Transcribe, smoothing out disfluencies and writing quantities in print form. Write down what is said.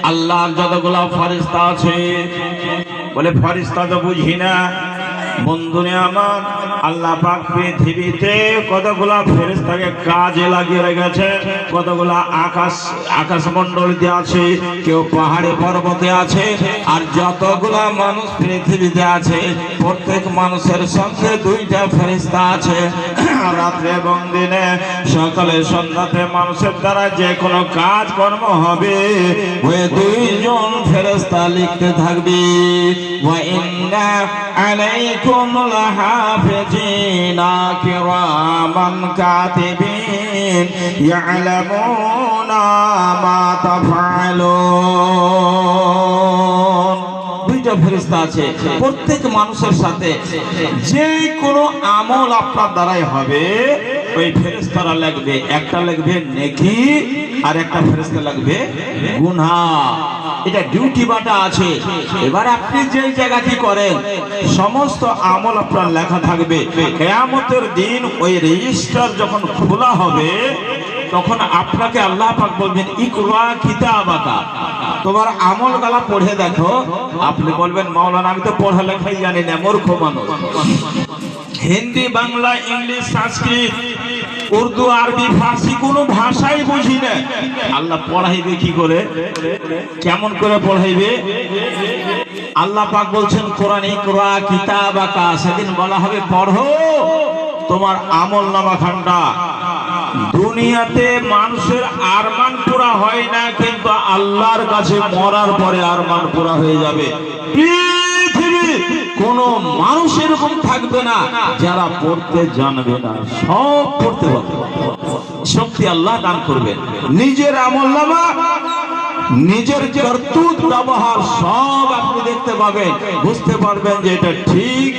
আল্লাহর যতগুলা ফেরেশতা আছে, বলে ফেরেশতা তো বুঝি না। বন্ধুরে আমার, আল্লাহ পাক পৃথিবীতে কতগুলা ফেরেশতাকে কাজে লাগিয়ে রেখেছে, কতগুলা আকাশমণ্ডলীতে আছে, কেউ পাহাড়ে পর্বতে আছে, আর যতগুলা মানুষ পৃথিবীতে আছে প্রত্যেক মানুষের সঙ্গে দুইটা ফেরেশতা আছে। রাত্রে এবং দিনে, সকালে সন্ধ্যাতে মানুষের দ্বারা যে কোনো কাজ কর্ম হবে ওই দুইজন ফেরেশতা লিখতে থাকবে। ওয়া ইন্না আলাইকুম লাহাফিজিনা কিরামান কাতিবিন ইয়ালামুনা মা তাফআলুন। দুইটা ফেরেশতা আছে প্রত্যেক মানুষের সাথে। যে কোনো আমল আপনার দ্বারাই হবে ওই ফেরেশতারা লিখবে, একটা লিখবে নেকি আর একটা ফেরেশতা লিখবে গুনাহ। এটা ডিউটি বাটা আছে। এবার আপনি যে জায়গাটি করেন সমস্ত আমল আপনার লেখা থাকবে। কিয়ামতের দিন ওই রেজিস্টার যখন খোলা হবে তখন আপনাকে আল্লাহ পাক বলবেন ইকরা কিতাবাকা, তোমার আমল গালা পড়ে দেখো। আপনি বলবেন মাওলানা আমি তো পড়ালেখাই জানি না, মূর্খ মানুষ। হিন্দি, বাংলা, ইংলিশ, সংস্কৃত, উর্দু, আরবি, ফার্সি কোনো ভাষাই বুঝি না। আল্লাহ পড়াইবে কি করে, কেমন করে পড়াইবে? আল্লাহ পাক বলছেন কোরআন ইকরা কিতাবাকা, সেদিন বলা হবে পড়ো তোমার আমল নামা খানটা। দুনিয়াতে মানুষের আরমান পুরা হয় না, কিন্তু আল্লাহর কাছে মরার পরে আরমান পুরা হয়ে যাবে। পৃথিবীর কোন মানুষ এরকম থাকবে না যারা পড়তে জানবে না, সব পড়তে পারবে। শক্তি আল্লাহ দান করবেন। নিজের আমলনামা, নিজের কর্তৃত্ব ব্যবহার সব আপনি দেখতে পাবেন, বুঝতে পারবেন যে এটা ঠিক।